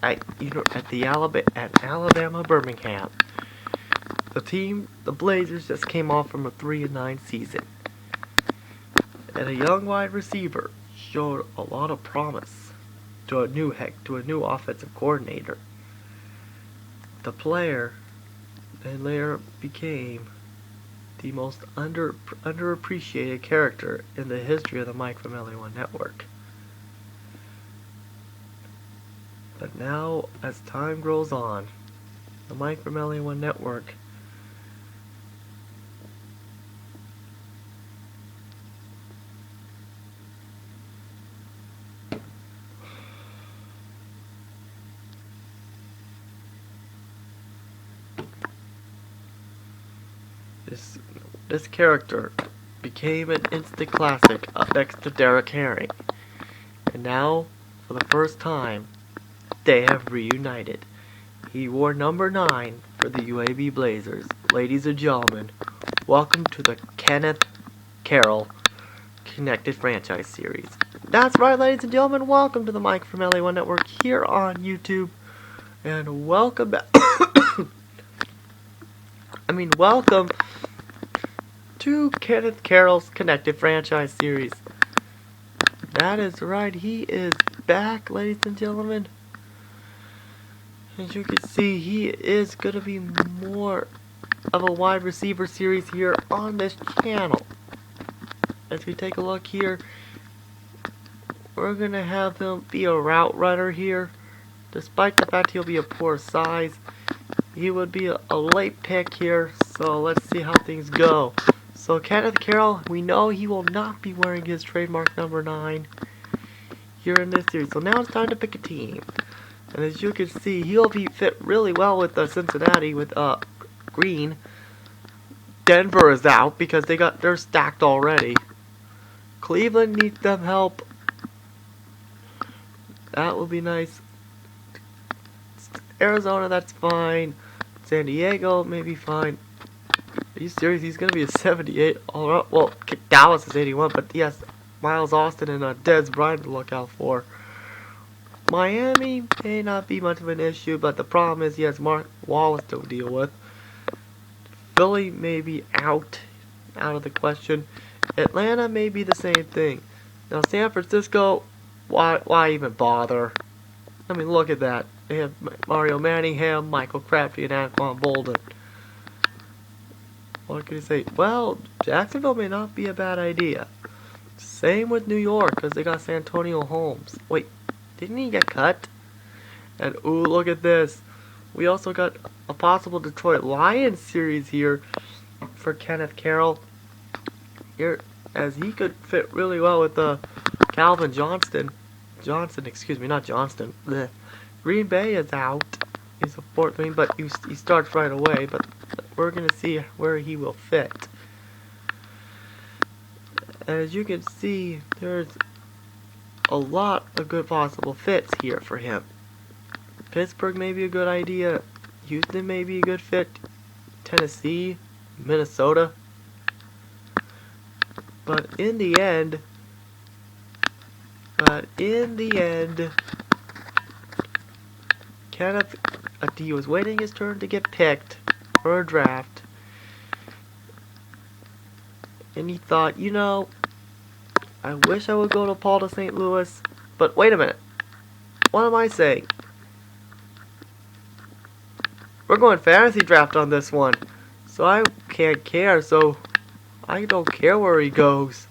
at Alabama Birmingham. The Blazers, just came off from a 3-9 season, and a young wide receiver showed a lot of promise to a new offensive coordinator. The player then later became the most underappreciated character in the history of the Mike from LA1 network. But now, as time grows on, the Mike from LA1 network this character became an instant classic up next to Derek Herring. And now, for the first time, they have reunited. He wore number 9 for the UAB Blazers. Ladies and gentlemen, welcome to the Kenneth Carroll Connected Franchise Series. That's right, ladies and gentlemen, welcome to the Mike from LA1 Network here on YouTube. And welcome back. welcome to Kenneth Carroll's Connected Franchise Series. That is right, he is back, ladies and gentlemen. As you can see, he is going to be more of a wide receiver series here on this channel. As we take a look here, we're going to have him be a route runner here. Despite the fact he'll be a poor size, he would be a late pick here. So let's see how things go. So Kenneth Carroll, we know he will not be wearing his trademark number 9 here in this series. So now it's time to pick a team. And as you can see, he'll be fit really well with Cincinnati with Green. Denver is out because they're stacked already. Cleveland needs them help. That will be nice. Arizona, that's fine. San Diego, maybe fine. Are you serious? He's gonna be a 78 all around. Well, Dallas is 81, but yes, Miles Austin and Dez Bryant to look out for. Miami may not be much of an issue, but the problem is he has Mark Wallace to deal with. Philly may be out of the question. Atlanta may be the same thing. Now San Francisco, why even bother? I mean, look at that. They have Mario Manningham, Michael Crabtree, and Anquan Bolden. What can you say? Well, Jacksonville may not be a bad idea. Same with New York, because they got Santonio Holmes. Wait, didn't he get cut? And ooh, look at this. We also got a possible Detroit Lions series here for Kenneth Carroll. Here, as he could fit really well with Calvin Johnson, not Johnston. Blech. Green Bay is out. He's a fourth wing, but he starts right away. But we're going to see where he will fit. As you can see, there's a lot of good possible fits here for him. Pittsburgh may be a good idea. Houston may be a good fit. Tennessee, Minnesota. But in the end, Kenneth, he was waiting his turn to get picked for a draft. And he thought, I wish I would go to Paul to St. Louis. But wait a minute. What am I saying? We're going fantasy draft on this one. So I can't care. So I don't care where he goes.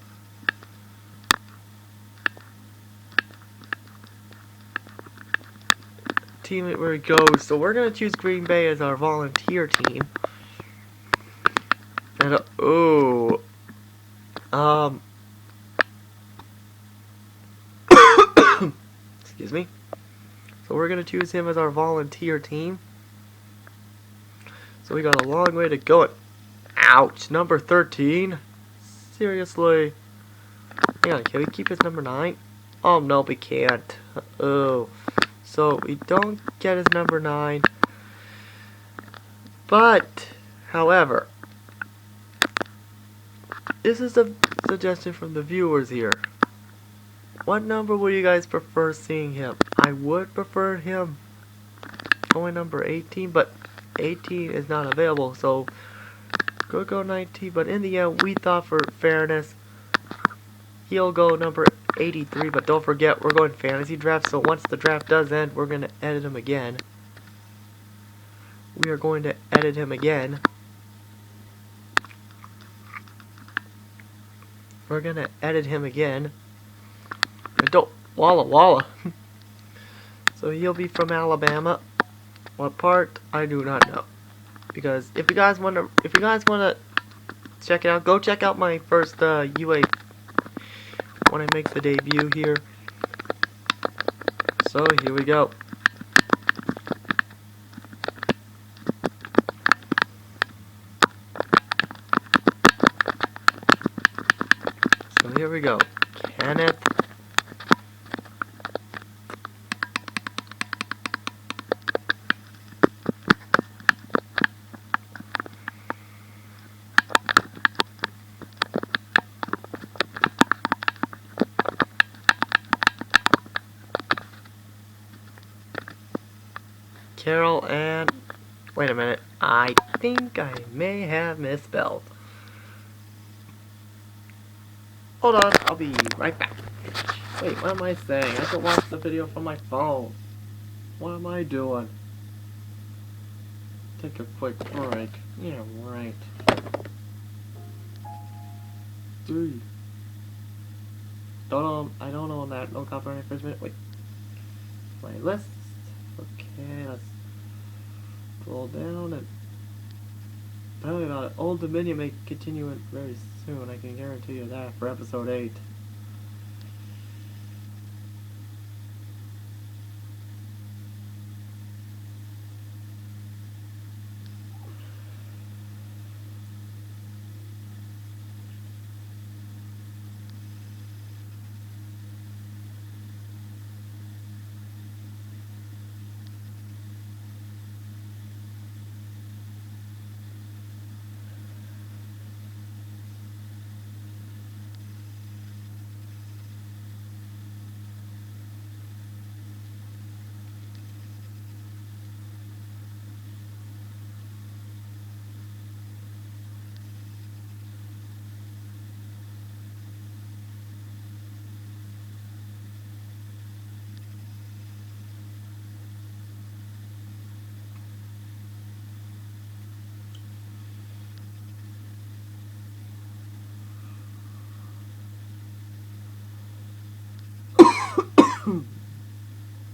Team where he goes. So we're going to choose Green Bay as our volunteer team. And excuse me. So we're going to choose him as our volunteer team. So we got a long way to go. Ouch, number 13. Seriously. Hang on, can we keep his number 9? Oh no, we can't. Oh. So we don't get his number 9. But, however, this is a suggestion from the viewers here. What number would you guys prefer seeing him? I would prefer him showing number 18, but 18 is not available, so go 19. But in the end, we thought for fairness, he'll go number 83. But don't forget, we're going fantasy draft, so once the draft does end, we're going to edit him again. We are going to edit him again. We're going to edit him again. And don't, Walla. So he'll be from Alabama. What part? I do not know. Because if you guys wanna check it out, go check out my first UA when I make the debut here. So here we go. So here we go. Kenneth. Carroll and... Wait a minute. I think I may have misspelled. Hold on, I'll be right back. Wait, what am I saying? I have to watch the video from my phone. What am I doing? Take a quick break. Yeah, right. 3. I don't own that. No copyright infringement. Wait. My list. Okay, let's scroll down and tell me about it. Old Dominion may continue it very soon. I can guarantee you that for episode 8.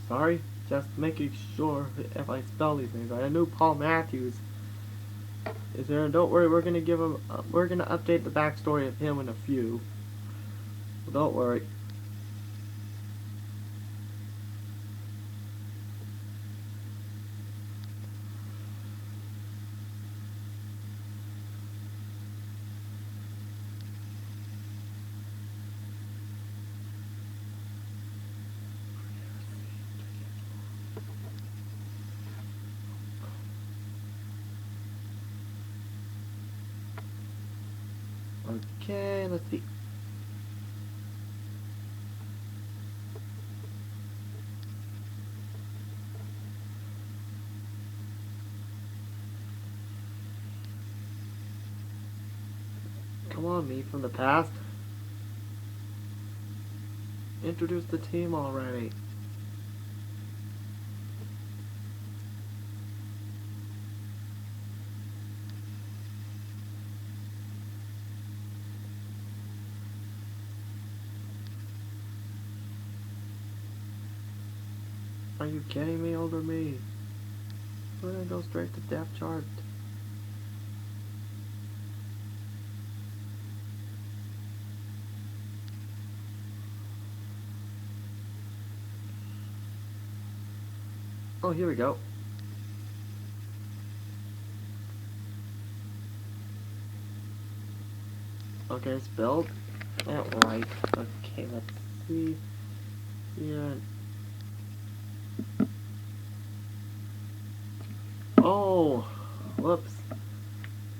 Sorry, just making sure if I spell these names right. I knew Paul Matthews is there. Don't worry, we're gonna give him. We're gonna update the backstory of him in a few. So don't worry. Okay, let's see. Come on, me from the past. Introduce the team already. Are you kidding me, older me? We're gonna go straight to depth chart. Oh, here we go. Okay, spelled that right. Okay, let's see. Yeah. Oh, whoops.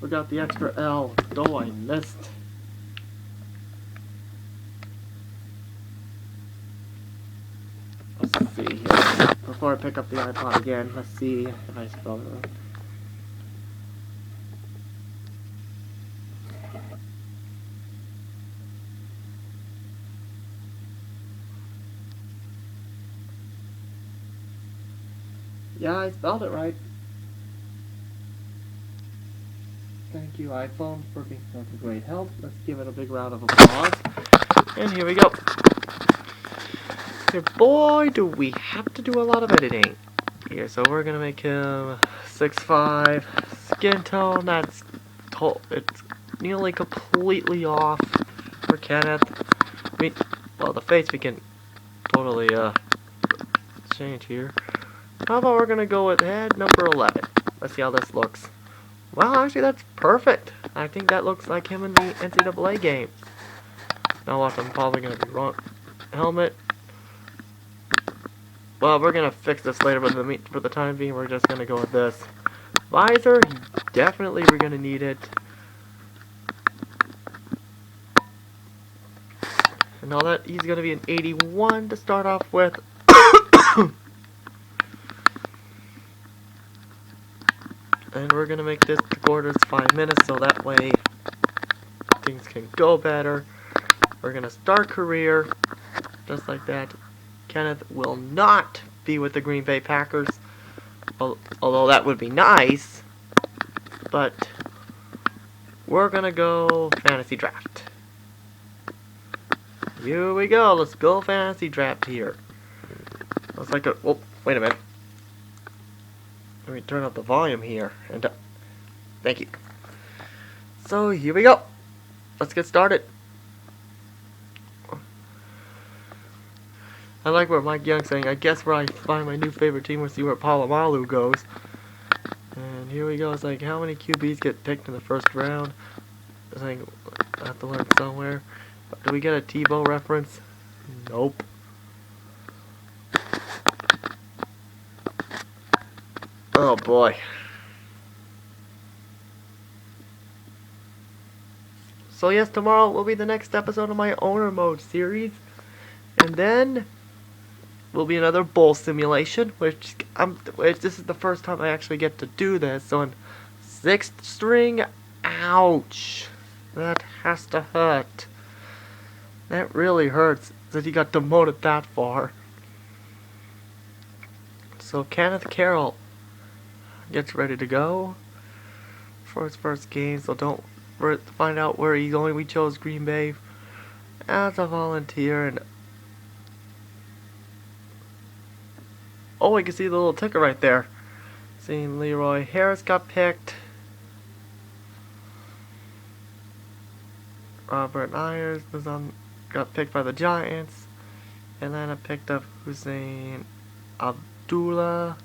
Forgot the extra L. Oh, I missed. Let's see here. before I pick up the iPod again. Let's see if I spelled it right. Yeah, I spelled it right. Thank you, iPhone, for being such a great help. Let's give it a big round of applause. And here we go. Here, boy, do we have to do a lot of editing. Here, so we're gonna make him 6'5", skin tone. It's nearly completely off for Kenneth. I mean, well, the face we can totally change here. How about we're gonna go with head number 11? Let's see how this looks. Well, actually, that's perfect. I think that looks like him in the NCAA game. Now, watch, I'm probably gonna be wrong. Helmet. Well, we're gonna fix this later, but for the time being, we're just gonna go with this. Visor, definitely we're gonna need it. And all that, he's gonna be an 81 to start off with. And we're gonna make this the quarters 5 minutes, so that way things can go better. We're gonna start career, just like that. Kenneth will not be with the Green Bay Packers, although that would be nice. But we're gonna go fantasy draft. Here we go. Let's go fantasy draft here. Looks like a. Oh, wait a minute. Let me turn up the volume here. And thank you. So here we go. Let's get started. I like what Mike Young's saying. I guess where I find my new favorite team, we'll see where Palomalu goes. And here we go. It's like, how many QBs get picked in the first round? I think I have to learn somewhere. Do we get a Tebow reference? Nope. Oh boy. So yes, tomorrow will be the next episode of my owner mode series. And then will be another bowl simulation, which this is the first time I actually get to do this. So in 6th string, ouch. That has to hurt. That really hurts that he got demoted that far. So Kenneth Carroll gets ready to go for his first game. So don't find out where he's going. We chose Green Bay as a volunteer, and oh, we can see the little ticker right there. Seeing Leroy Harris got picked. Robert Ayers got picked by the Giants. Atlanta picked up Hussein Abdullah.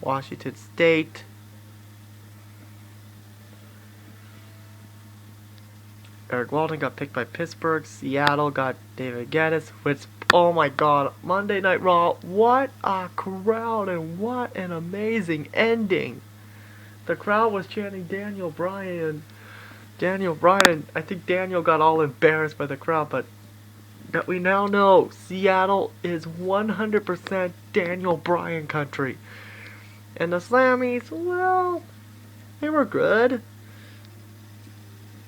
Washington State. Eric Walton got picked by Pittsburgh. Seattle got David Geddes, which, oh my god, Monday Night Raw, what a crowd and what an amazing ending. The crowd was chanting Daniel Bryan. I think Daniel got all embarrassed by the crowd, but we now know Seattle is 100% Daniel Bryan country. And the Slammies, well, they were good.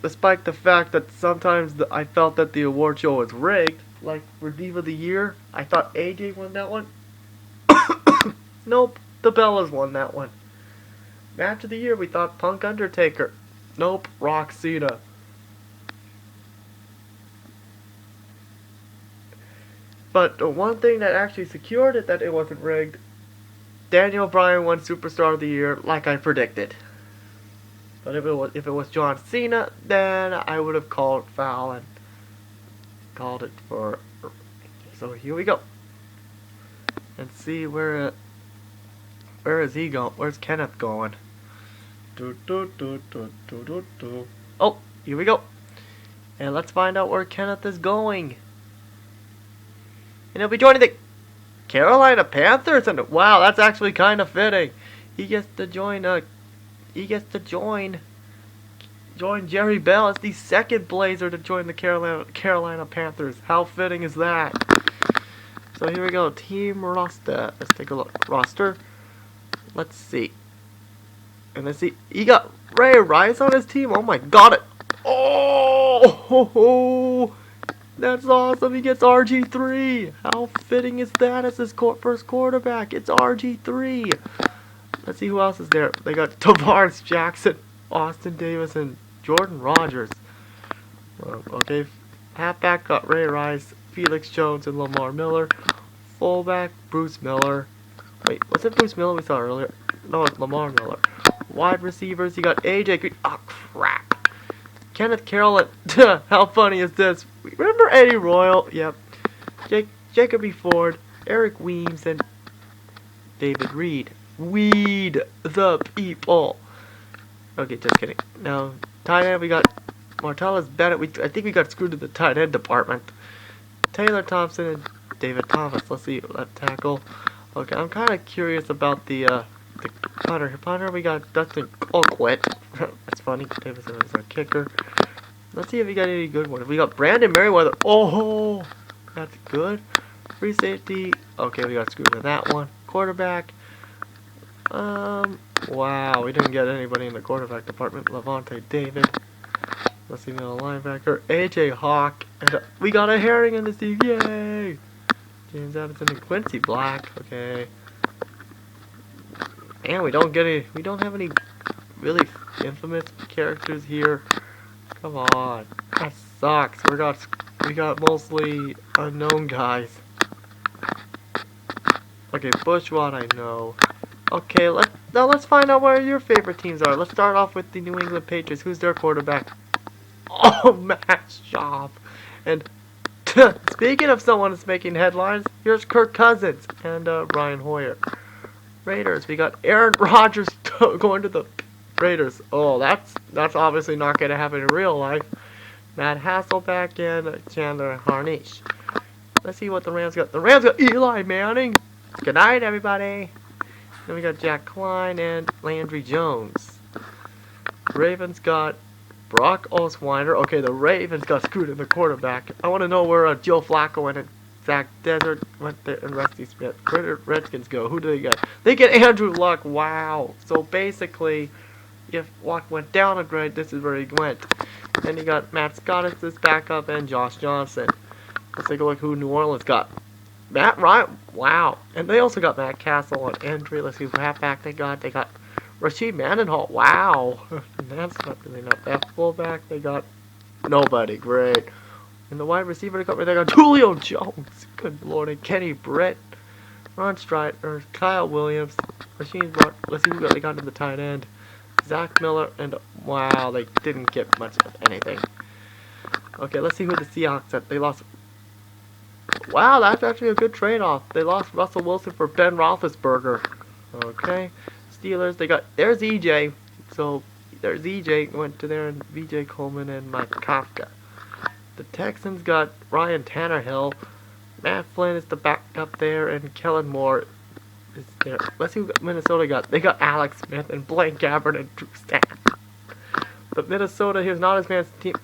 Despite the fact that sometimes I felt that the award show was rigged. Like for Diva of the Year, I thought AJ won that one. Nope, the Bellas won that one. Match of the Year, we thought Punk Undertaker. Nope, Rock Cena. But the one thing that actually secured it that it wasn't rigged, Daniel Bryan won Superstar of the Year like I predicted. But if it was John Cena, then I would have called foul and called it for. So here we go. And see where is he going? Where's Kenneth going? Oh, here we go. And let's find out where Kenneth is going. And he'll be joining the Carolina Panthers, and wow, that's actually kind of fitting. He gets to join Jerry Bell as the second Blazer to join the Carolina Panthers. How fitting is that? So here we go, team roster. Let's take a look. Roster. Let's see. And let's see. He got Ray Rice on his team. Oh my god! Oh, that's awesome. He gets RG3. How fitting is that as his first quarterback? It's RG3. Let's see who else is there. They got Tavares Jackson, Austin Davis, and Jordan Rogers. Okay, halfback got Ray Rice, Felix Jones, and Lamar Miller. Fullback, Bruce Miller. Wait, was it Bruce Miller we saw earlier? No, it's Lamar Miller. Wide receivers, you got AJ Green. Oh, crap. Kenneth Carroll. And how funny is this? Remember Eddie Royal? Yep. Jacoby Ford, Eric Weems, and David Reed. Weed the people. Okay, just kidding. Now, tight end, we got Martellus Bennett. I think we got screwed in the tight end department. Taylor Thompson and David Thomas. Let's see, left tackle. Okay, I'm kind of curious about the punter. Punter, we got Dustin Colquitt. That's funny. Davidson is our kicker. Let's see if we got any good ones. We got Brandon Merriweather. Oh, that's good. Free safety. Okay, we got screwed with that one. Quarterback. Wow, we didn't get anybody in the quarterback department. Levante David. Let's see, middle linebacker. AJ Hawk. And we got a Herring in the team. Yay! James Addison and Quincy Black. Okay. And we don't have any really infamous characters here. Come on. That sucks. We got mostly unknown guys. Okay, Bushwad I know. Okay, let's find out where your favorite teams are. Let's start off with the New England Patriots. Who's their quarterback? Oh, Matt Schaub. And speaking of someone that's making headlines, here's Kirk Cousins and Ryan Hoyer. Raiders, we got Aaron Rodgers going to the Raiders. Oh, that's obviously not going to happen in real life. Matt Hasselbeck and Chandler Harnish. Let's see what the Rams got. The Rams got Eli Manning. Good night, everybody. Then we got Jack Klein and Landry Jones. Ravens got Brock Osweiler. Okay, the Ravens got screwed in the quarterback. I want to know where Joe Flacco went and Zach Desert went there and Rusty Smith. Where did Redskins go? Who do they get? They get Andrew Luck. Wow. So basically, if Luck went down a grade, this is where he went. Then you got Matt Scott as his backup and Josh Johnson. Let's take a look who New Orleans got. Matt Ryan. Wow. And they also got Matt Castle and Andrew. Let's see who halfback they got. They got Rasheed Mendenhall. Wow. That's not really not that. Fullback, they got nobody. Great. And the wide receiver they got Julio Jones. Good lord. And Kenny Britt. Ron Strider. Kyle Williams. Rasheed Bart. Let's see who they got in the tight end. Zach Miller. And wow, they didn't get much of anything. Okay, let's see who the Seahawks had. They lost. Wow, that's actually a good trade-off. They lost Russell Wilson for Ben Roethlisberger. Okay. Steelers, there's EJ. So, there's EJ, went to there, and VJ Coleman and Mike Kafka. The Texans got Ryan Tannehill. Matt Flynn is the backup there, and Kellen Moore is there. Let's see who Minnesota got. They got Alex Smith and Blaine Gabbert and Drew Stanton. But Minnesota, here's not his man's team.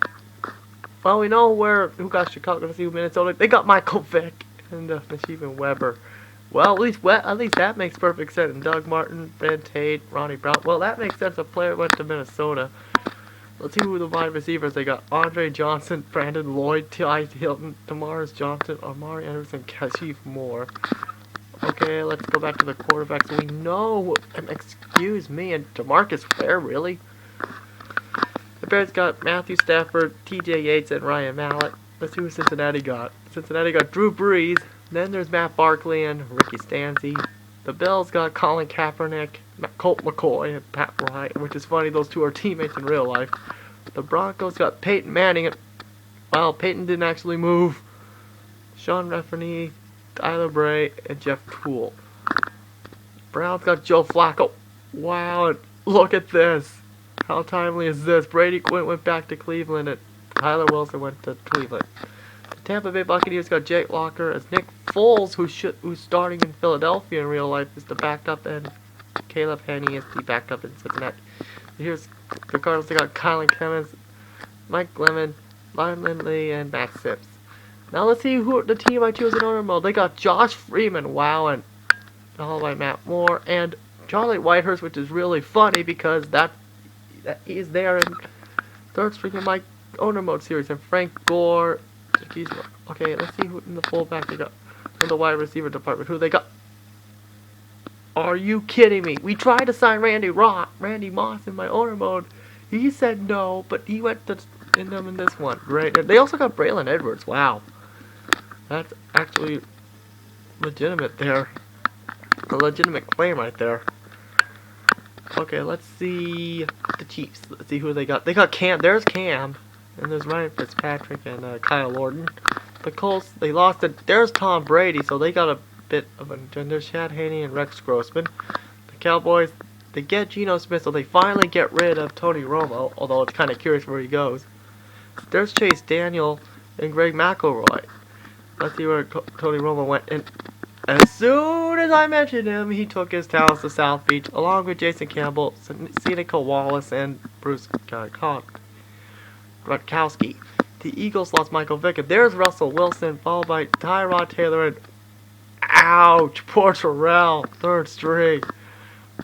Well, we know who got Chicago. Let's see who Minnesota. They got Michael Vick and Steven Weber. Well, at least that makes perfect sense. And Doug Martin, Fred Tate, Ronnie Brown. Well, that makes sense. A player went to Minnesota. Let's see who the wide receivers. They got Andre Johnson, Brandon Lloyd, T.I. Hilton, Damaris Johnson, Amari Anderson, Kashif Moore. Okay, let's go back to the quarterbacks. We know, excuse me, and DeMarcus Ware, really? The Bears got Matthew Stafford, T.J. Yates, and Ryan Mallett. Let's see who Cincinnati got. Cincinnati got Drew Brees. Then there's Matt Barkley and Ricky Stanzi. The Bills got Colin Kaepernick, Colt McCoy, and Pat Bryant, which is funny. Those two are teammates in real life. The Broncos got Peyton Manning. Well, Peyton didn't actually move. Sean Rafferty, Tyler Bray, and Jeff Toole. Browns got Joe Flacco. Wow, and look at this. How timely is this? Brady Quinn went back to Cleveland, and Tyler Wilson went to Cleveland. The Tampa Bay Buccaneers got Jake Locker as Nick Foles, who's starting in Philadelphia in real life, is the backup, and Caleb Henney is the backup in Cincinnati. Here's the Cardinals. They got Kylan Clemens, Mike Glennon, Ryan Lindley, and Matt Sips. Now let's see who the team I choose in order mode. They got Josh Freeman, wow, and all by Matt Moore, and Charlie Whitehurst, which is really funny because that he's there in third string in my owner mode series, and Frank Gore. Okay, let's see who in the fullback they got in the wide receiver department. Who they got? Are you kidding me? We tried to sign Randy Moss in my owner mode. He said no, but he went to in them in this one. Right? They also got Braylon Edwards. Wow, that's actually legitimate there. A legitimate claim right there. Okay, let's see the Chiefs. Let's see who they got. They got Cam. There's Cam. And there's Ryan Fitzpatrick and Kyle Lorden. The Colts, they lost it. There's Tom Brady, so they got a bit of a... And there's Chad Haney and Rex Grossman. The Cowboys, they get Geno Smith, so they finally get rid of Tony Romo, although it's kind of curious where he goes. There's Chase Daniel and Greg McElroy. Let's see where Tony Romo went. And as soon as I mentioned him, he took his talents to South Beach, along with Jason Campbell, Seneca Wallace, and Bruce Rutkowski. The Eagles lost Michael Vick. There's Russell Wilson, followed by Tyrod Taylor, and ouch, poor Terrell, third string.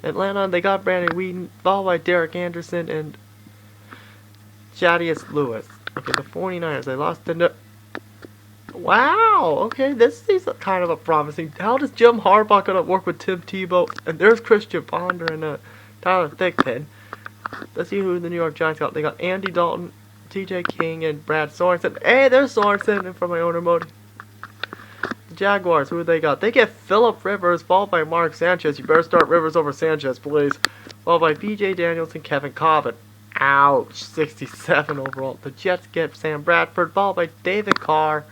Atlanta, they got Brandon Whedon, followed by Derek Anderson and Jadius Lewis. Okay, the 49ers, they lost the... Wow, okay, this is kind of a promising... How does Jim Harbaugh gonna work with Tim Tebow? And there's Christian Ponder and Tyler Thigpen. Let's see who the New York Giants got. They got Andy Dalton, TJ King, and Brad Sorensen. Hey, there's Sorensen from my owner mode. The Jaguars, who they got? They get Phillip Rivers, followed by Mark Sanchez. You better start Rivers over Sanchez, please. Followed by BJ Daniels and Kevin Cobbin. Ouch, 67 overall. The Jets get Sam Bradford, followed by David Carr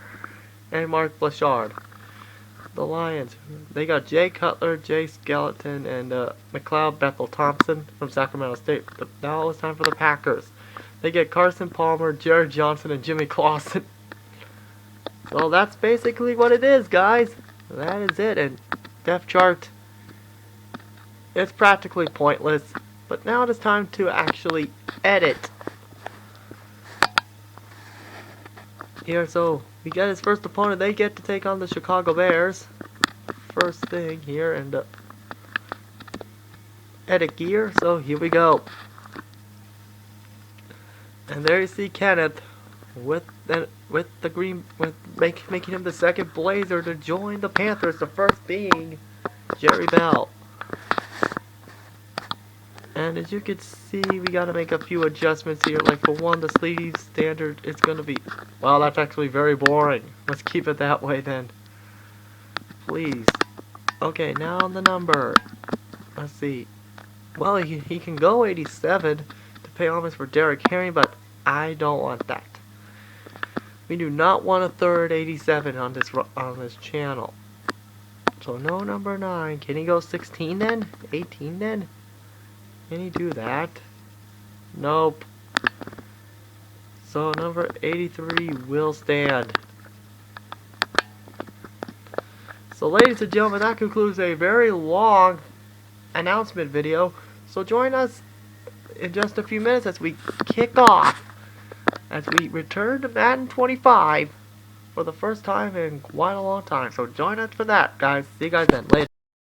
and Mark Blanchard. The Lions, they got Jay Cutler, Jay Skeleton, and McLeod Bethel Thompson from Sacramento State. But now it's time for the Packers. They get Carson Palmer, Jared Johnson, and Jimmy Clausen. So that's basically what it is, guys. That is it. And depth chart, it's practically pointless. But now it is time to actually edit. Here, so we get his first opponent. They get to take on the Chicago Bears. First thing here, and edit gear. So here we go. And there you see Kenneth making him the second Blazer to join the Panthers. The first being Jerry Bell. And as you can see, we gotta make a few adjustments here. Like for one, the sleeve standard is gonna be... Wow, that's actually very boring. Let's keep it that way then. Please. Okay, now on the number. Let's see. Well, he can go 87 to pay homage for Derrick Henry, but I don't want that. We do not want a third 87 on this channel. So no number 9. Can he go 16 then? 18 then? Can he do that? Nope. So number 83 will stand. So ladies and gentlemen, that concludes a very long announcement video. So join us in just a few minutes as we kick off. As we return to Madden 25 for the first time in quite a long time. So join us for that, guys. See you guys then. Later.